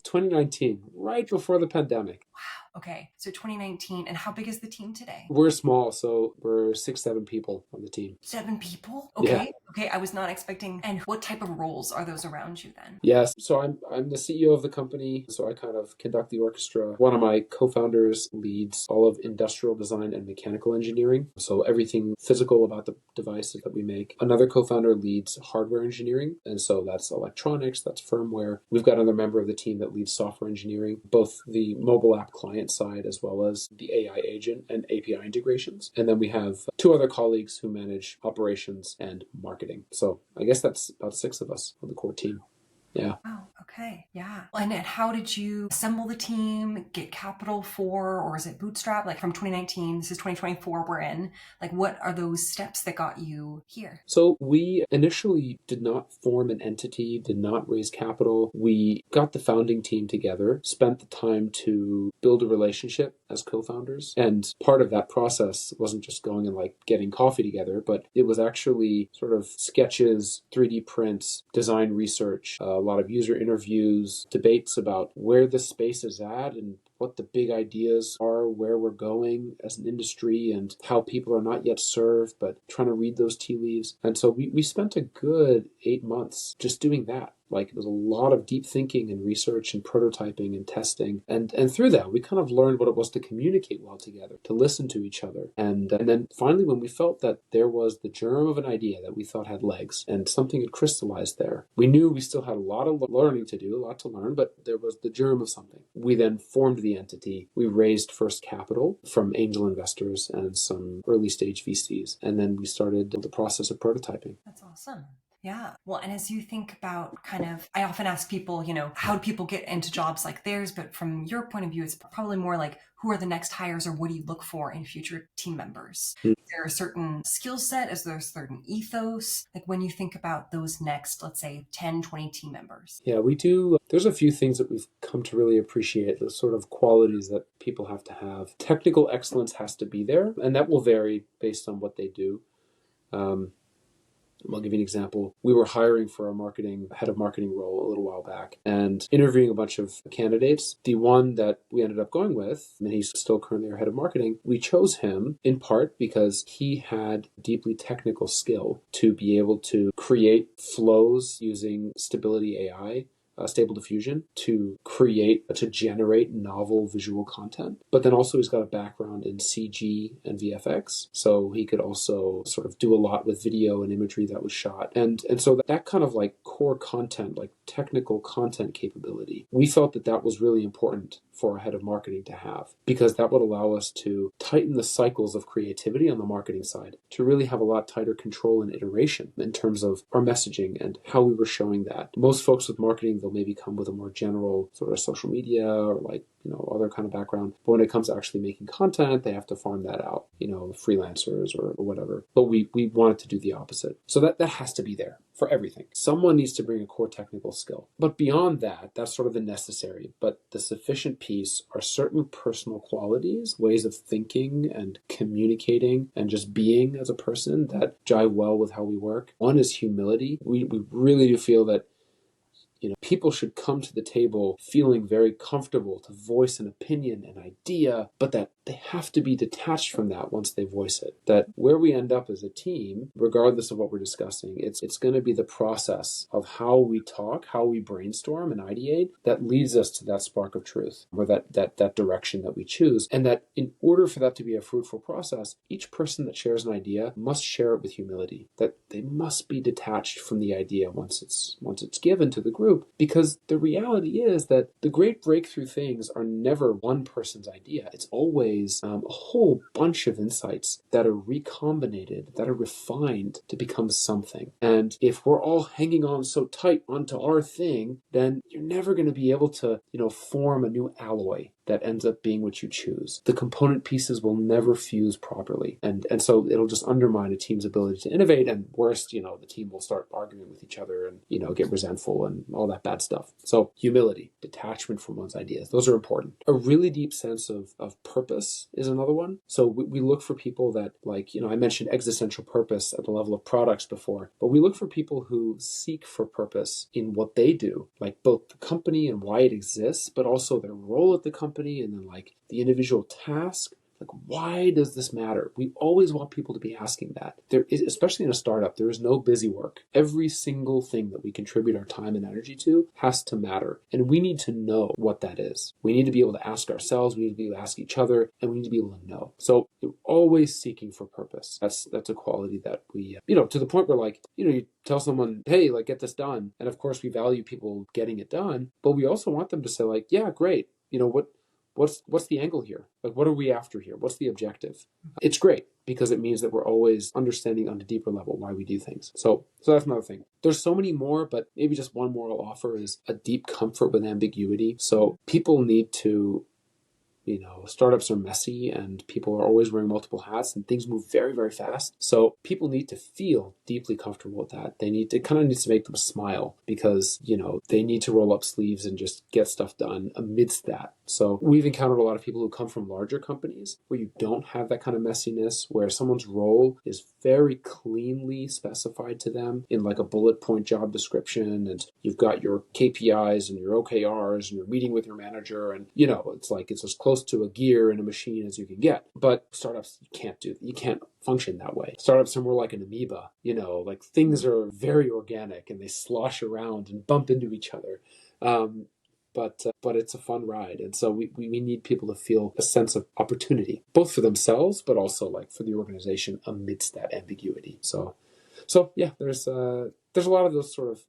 2019, right before the pandemic. Wow. Okay. So 2019. And how big is the team today? We're small, so we're 6-7 people on the team. 7 people? Okay. Yeah. Okay. I was not expecting. And what type of roles are those around you then? Yes. So I'm the CEO of the company. So I kind of conduct the orchestra. One of my co-founders leads all of industrial design and mechanical engineering. So everything physical about the devices that we make. Another co-founder leads hardware engineering. And so that's electronics, that's firmware. We've got another member of the team that leads software engineering, both the mobile app client side as well as the AI agent and API integrations. And then we have 2 other colleagues who manage operations and marketing. So I guess that's about 6 of us on the core team. Yeah. Wow. Okay. Yeah. And how did you assemble the team, get capital for, or is it bootstrap? Like from 2019, this is 2024 we're in. Like what are those steps that got you here? So we initially did not form an entity, did not raise capital. We got the founding team together, spent the time to build a relationship as co-founders. And part of that process wasn't just going and like getting coffee together, but it was actually sort of sketches, 3D prints, design research, a lot of user interviews, debates about where this space is at and what the big ideas are, where we're going as an industry, and how people are not yet served, but trying to read those tea leaves. And so we spent a good 8 months just doing that. Like it was a lot of deep thinking and research and prototyping and testing. And through that, we kind of learned what it was to communicate well together, to listen to each other. And then finally, when we felt that there was the germ of an idea that we thought had legs and something had crystallized there, we knew we still had a lot of learning to do, a lot to learn, but there was the germ of something. We then formed the entity. We raised first capital from angel investors and some early stage VCs. And then we started the process of prototyping. That's awesome. Yeah. Well, and as you think about kind of, I often ask people, how do people get into jobs like theirs? But from your point of view, it's probably more like, who are the next hires or what do you look for in future team members? Mm. Is there a certain skill set? Is there a certain ethos? Like when you think about those next, let's say 10, 20 team members? Yeah, we do. There's a few things that we've come to really appreciate, the sort of qualities that people have to have. Technical excellence has to be there, and that will vary based on what they do. Um, I'll give you an example. We were hiring for a head of marketing role a little while back and interviewing a bunch of candidates. The one that we ended up going with, and he's still currently our head of marketing, we chose him in part because he had deeply technical skill to be able to create flows using Stability AI, Stable Diffusion, to generate novel visual content. But then also he's got a background in CG and VFX, so he could also sort of do a lot with video and imagery that was shot. And so that kind of like core content, like technical content capability, we felt that was really important for a head of marketing to have, because that would allow us to tighten the cycles of creativity on the marketing side, to really have a lot tighter control and iteration in terms of our messaging and how we were showing that. Most folks with marketing, they'll maybe come with a more general sort of social media or like, other kind of background. But when it comes to actually making content, they have to farm that out, freelancers or whatever. But we wanted to do the opposite. So that has to be there for everything. Someone needs to bring a core technical skill. But beyond that, that's sort of the necessary. But the sufficient piece are certain personal qualities, ways of thinking and communicating and just being as a person that jive well with how we work. One is humility. We really do feel that people should come to the table feeling very comfortable to voice an opinion, an idea, but that they have to be detached from that once they voice it. That where we end up as a team, regardless of what we're discussing, it's going to be the process of how we talk, how we brainstorm and ideate that leads us to that spark of truth, or that direction that we choose. And that in order for that to be a fruitful process, each person that shares an idea must share it with humility. That they must be detached from the idea once it's given to the group. Because the reality is that the great breakthrough things are never one person's idea. It's always a whole bunch of insights that are recombinated, that are refined to become something. And if we're all hanging on so tight onto our thing, then you're never going to be able to, form a new alloy that ends up being what you choose. The component pieces will never fuse properly. And so it'll just undermine a team's ability to innovate. And worst, the team will start arguing with each other and, get resentful and all that bad stuff. So humility, detachment from one's ideas, those are important. A really deep sense of purpose is another one. So we look for people that, like, I mentioned existential purpose at the level of products before, but we look for people who seek for purpose in what they do, like both the company and why it exists, but also their role at the company and then like the individual task. Like, why does this matter? We always want people to be asking that. There is, especially in a startup, there is no busy work. Every single thing that we contribute our time and energy to has to matter. And we need to know what that is. We need to be able to ask ourselves, we need to be able to ask each other, and we need to be able to know. So you're always seeking for purpose. That's a quality that we, to the point where like, you tell someone, hey, like, get this done. And of course we value people getting it done, but we also want them to say like, yeah, great. What's the angle here? Like, what are we after here? What's the objective? It's great because it means that we're always understanding on a deeper level why we do things. So that's another thing. There's so many more, but maybe just one more I'll offer is a deep comfort with ambiguity. So people need to, startups are messy and people are always wearing multiple hats and things move very, very fast. So people need to feel deeply comfortable with that. It kind of needs to make them smile because, they need to roll up sleeves and just get stuff done amidst that. So we've encountered a lot of people who come from larger companies where you don't have that kind of messiness, where someone's role is very cleanly specified to them in like a bullet point job description. And you've got your KPIs and your OKRs and you're meeting with your manager. And, it's like it's as close to a gear in a machine as you can get. But startups, you can't function that way. Startups are more like an amoeba, like things are very organic and they slosh around and bump into each other. But it's a fun ride. And so we need people to feel a sense of opportunity, both for themselves, but also like for the organization amidst that ambiguity. So yeah, there's there's a lot of those sort of,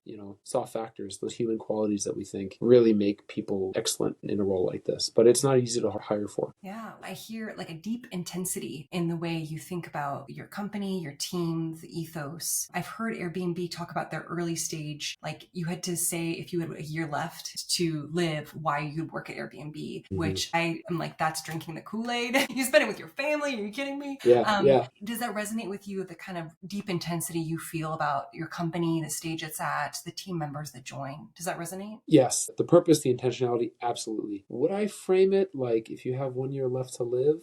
soft factors, those human qualities that we think really make people excellent in a role like this. But it's not easy to hire for. Yeah, I hear like a deep intensity in the way you think about your company, your team, the ethos. I've heard Airbnb talk about their early stage, like you had to say if you had a year left to live, why you'd work at Airbnb, which I am like, that's drinking the Kool-Aid. You spend it with your family. Are you kidding me? Yeah. Does that resonate with you, the kind of deep intensity you feel about your company, the stage it's at, the team members that join? Does that resonate? Yes. The purpose, the intentionality, absolutely. Would I frame it like if you have 1 year left to live?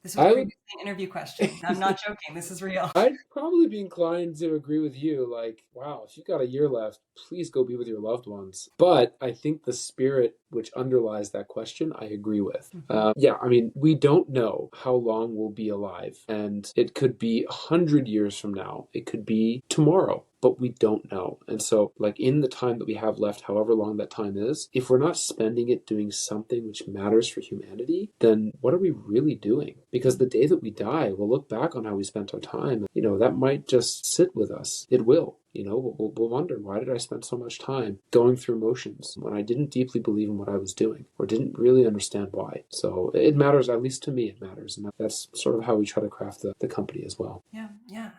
This was I would. previously an interview question. I'm not joking. This is real. I'd probably be inclined to agree with you. Like, wow, if you got a year left, please go be with your loved ones. But I think the spirit which underlies that question, I agree with. Yeah, I mean, we don't know how long we'll be alive. And it could be 100 years from now. It could be tomorrow. But we don't know. And so, like, in the time that we have left, however long that time is, if we're not spending it doing something which matters for humanity, then what are we really doing? Because the day that we die, we'll look back on how we spent our time. That might just sit with us. It will. We'll wonder, why did I spend so much time going through motions when I didn't deeply believe in what I was doing or didn't really understand why? So it matters, at least to me, it matters. And that's sort of how we try to craft the company as well. Yeah.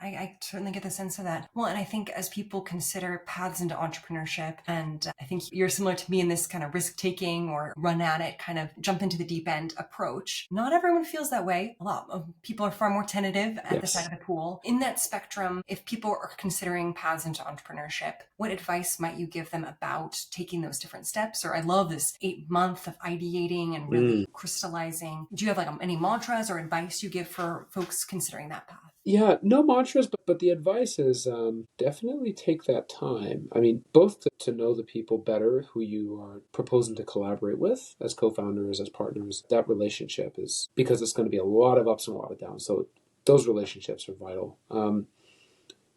I certainly get the sense of that. Well, and I think as people consider paths into entrepreneurship, and I think you're similar to me in this kind of risk taking or run at it, kind of jump into the deep end approach. Not everyone feels that way. A lot of people are far more tentative at the side of the pool. In that spectrum, if people are considering paths into entrepreneurship, what advice might you give them about taking those different steps? Or I love this 8 month of ideating and really crystallizing. Do you have like any mantras or advice you give for folks considering that path? Yeah, no mantras, but the advice is definitely take that time. I mean, both to know the people better who you are proposing to collaborate with as co-founders, as partners. That relationship is, because it's going to be a lot of ups and a lot of downs. So those relationships are vital.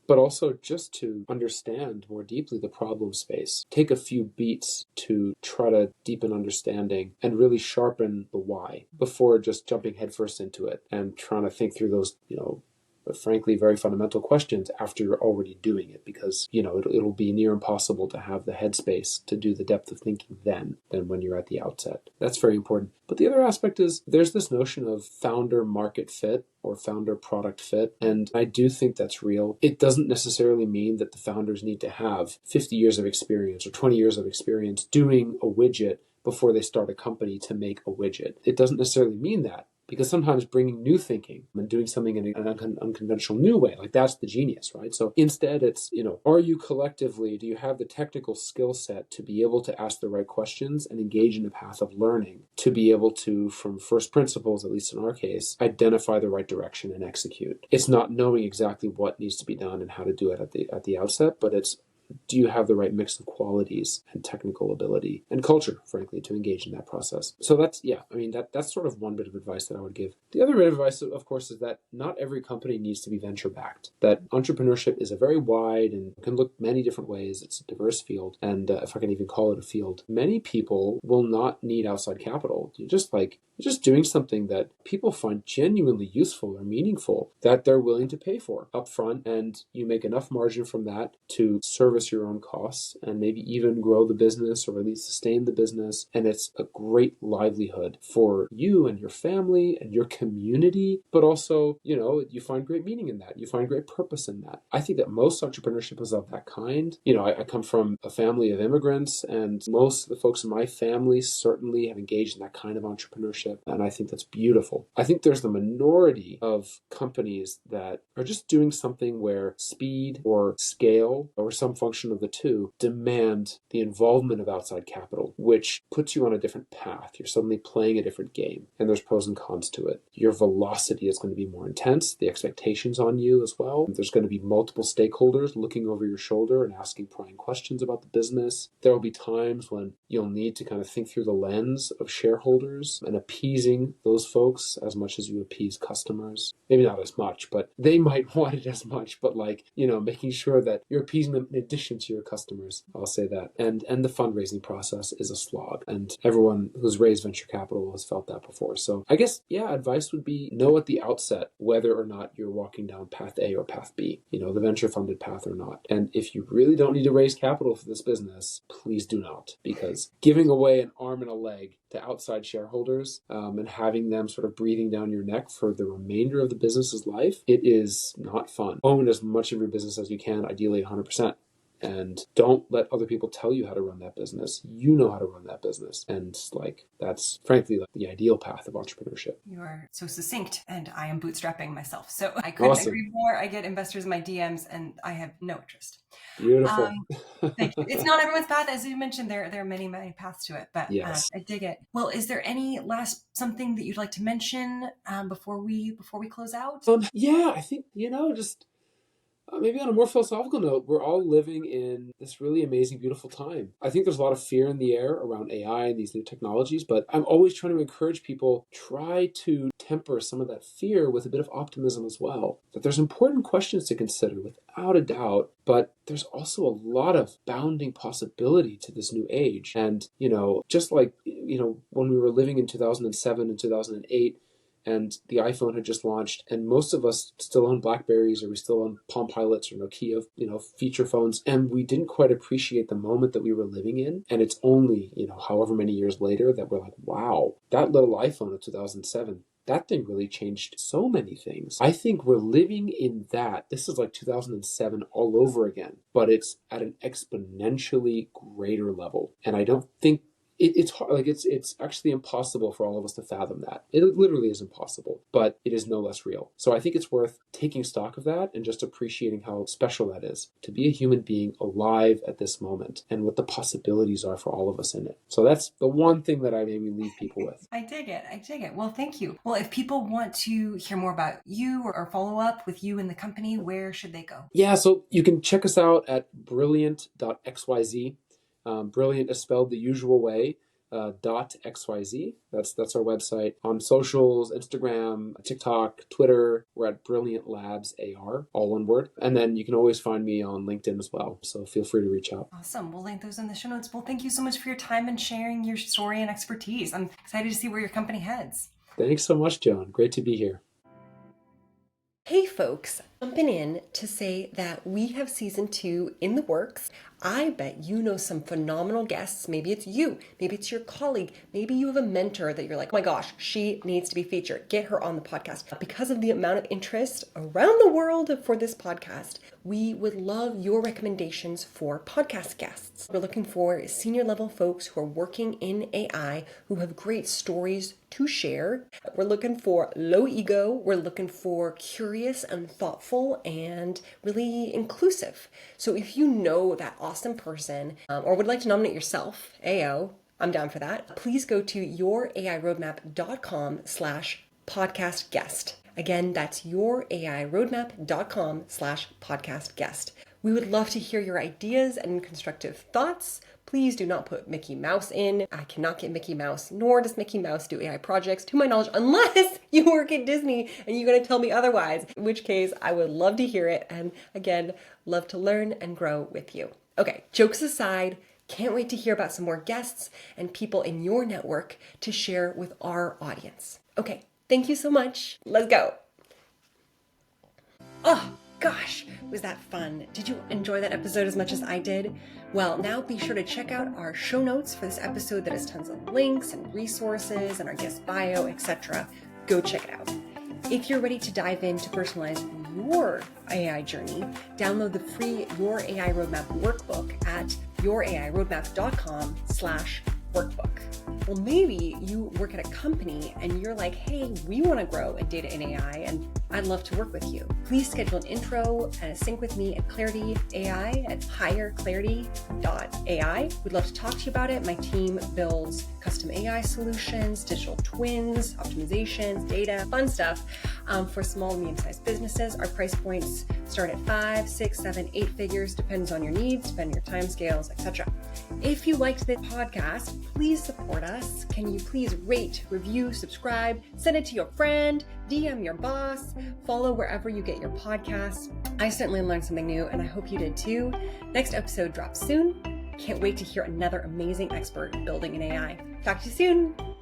But also just to understand more deeply the problem space. Take a few beats to try to deepen understanding and really sharpen the why before just jumping headfirst into it and trying to think through those, but frankly, very fundamental questions after you're already doing it, because, it'll be near impossible to have the headspace to do the depth of thinking than when you're at the outset. That's very important. But the other aspect is there's this notion of founder market fit or founder product fit. And I do think that's real. It doesn't necessarily mean that the founders need to have 50 years of experience or 20 years of experience doing a widget before they start a company to make a widget. It doesn't necessarily mean that. Because sometimes bringing new thinking and doing something in an unconventional new way, like that's the genius, right? So instead it's, are you collectively, do you have the technical skill set to be able to ask the right questions and engage in a path of learning, to be able to, from first principles, at least in our case, identify the right direction and execute? It's not knowing exactly what needs to be done and how to do it at the outset, but it's, do you have the right mix of qualities and technical ability and culture, frankly, to engage in that process? So that's sort of one bit of advice that I would give. The other bit of advice, of course, is that not every company needs to be venture backed. That entrepreneurship is a very wide and can look many different ways. It's a diverse field. And if I can even call it a field, many people will not need outside capital. You're just doing something that people find genuinely useful or meaningful that they're willing to pay for upfront, and you make enough margin from that to service your own costs and maybe even grow the business or at least sustain the business. And it's a great livelihood for you and your family and your community, but also, you find great meaning in that. You find great purpose in that. I think that most entrepreneurship is of that kind. I come from a family of immigrants, and most of the folks in my family certainly have engaged in that kind of entrepreneurship. And I think that's beautiful. I think there's the minority of companies that are just doing something where speed or scale or some function of the two demand the involvement of outside capital, which puts you on a different path. You're suddenly playing a different game, and there's pros and cons to it. Your velocity is going to be more intense, the expectations on you as well. There's going to be multiple stakeholders looking over your shoulder and asking prying questions about the business. There will be times when you'll need to kind of think through the lens of shareholders and appeasing those folks as much as you appease customers. Maybe not as much, but they might want it as much, but like, making sure that you're appeasing them in addition to your customers. I'll say that. And the fundraising process is a slog. And everyone who's raised venture capital has felt that before. So I guess, advice would be know at the outset whether or not you're walking down path A or path B, the venture funded path or not. And if you really don't need to raise capital for this business, please do not, because giving away an arm and a leg to outside shareholders and having them sort of breathing down your neck for the remainder of the business's life, it is not fun. Own as much of your business as you can, ideally 100%. And don't let other people tell you how to run that business. You know how to run that business. And that's frankly the ideal path of entrepreneurship. You are so succinct, and I am bootstrapping myself. So I couldn't agree more. I get investors in my DMs and I have no interest. Beautiful. Thank you. It's not everyone's path. As you mentioned, there are many, many paths to it, but yes. I dig it. Well, is there any last something that you'd like to mention before we close out? I think, just maybe on a more philosophical note, we're all living in this really amazing, beautiful time. I think there's a lot of fear in the air around AI and these new technologies, but I'm always trying to encourage people, try to temper some of that fear with a bit of optimism as well. That there's important questions to consider without a doubt, but there's also a lot of bounding possibility to this new age. And, just like, when we were living in 2007 and 2008, and the iPhone had just launched, and most of us still own Blackberries, or we still own Palm Pilots or Nokia, feature phones, and we didn't quite appreciate the moment that we were living in. And it's only, however many years later that we're like, wow, that little iPhone of 2007, that thing really changed so many things. I think we're living in that. This is like 2007 all over again, but it's at an exponentially greater level. And I don't think it's hard, it's actually impossible for all of us to fathom that. It literally is impossible, but it is no less real. So I think it's worth taking stock of that and just appreciating how special that is to be a human being alive at this moment and what the possibilities are for all of us in it. So that's the one thing that I maybe leave people with. I dig it. Well, thank you. Well, if people want to hear more about you or follow up with you and the company, where should they go? Yeah, so you can check us out at brilliant.xyz. Brilliant is spelled the usual way, .xyz. That's our website. On socials, Instagram, TikTok, Twitter, we're at Brilliant Labs AR, all one word. And then you can always find me on LinkedIn as well. So feel free to reach out. Awesome. We'll link those in the show notes. Well, thank you so much for your time and sharing your story and expertise. I'm excited to see where your company heads. Thanks so much, Joan. Great to be here. Hey folks, jumping in to say that we have season 2 in the works. I bet you know some phenomenal guests. Maybe it's you, maybe it's your colleague, maybe you have a mentor that you're like, oh my gosh, she needs to be featured. Get her on the podcast. Because of the amount of interest around the world for this podcast, we would love your recommendations for podcast guests. We're looking for senior level folks who are working in AI, who have great stories to share. We're looking for low ego. We're looking for curious and thoughtful and really inclusive. So if you know that awesome person or would like to nominate yourself, AO, I'm down for that. Please go to yourairoadmap.com/podcast guest. Again, that's yourairoadmap.com/podcast guest. We would love to hear your ideas and constructive thoughts. Please do not put Mickey Mouse in. I cannot get Mickey Mouse, nor does Mickey Mouse do AI projects, to my knowledge, unless you work at Disney and you're going to tell me otherwise, in which case I would love to hear it. And again, love to learn and grow with you. Okay, jokes aside, can't wait to hear about some more guests and people in your network to share with our audience. Okay, thank you so much. Let's go. Oh, gosh, was that fun? Did you enjoy that episode as much as I did? Well, now be sure to check out our show notes for this episode that has tons of links and resources and our guest bio, etc. Go check it out. If you're ready to dive in to personalize your AI journey, download the free Your AI Roadmap workbook at yourairoadmap.com/workbook. Well, maybe you work at a company and you're like, hey, we want to grow in data and AI, and I'd love to work with you. Please schedule an intro and a sync with me at Clarity AI at higherclarity.ai. We'd love to talk to you about it. My team builds custom AI solutions, digital twins, optimizations, data, fun stuff for small and medium-sized businesses. Our price points start at 5, 6, 7, 8 figures, depends on your needs, depending on your time scales, etc. If you liked the podcast, please support us. Can you please rate, review, subscribe, send it to your friend, DM your boss, follow wherever you get your podcasts. I certainly learned something new, and I hope you did too. Next episode drops soon. Can't wait to hear another amazing expert building an AI. Talk to you soon.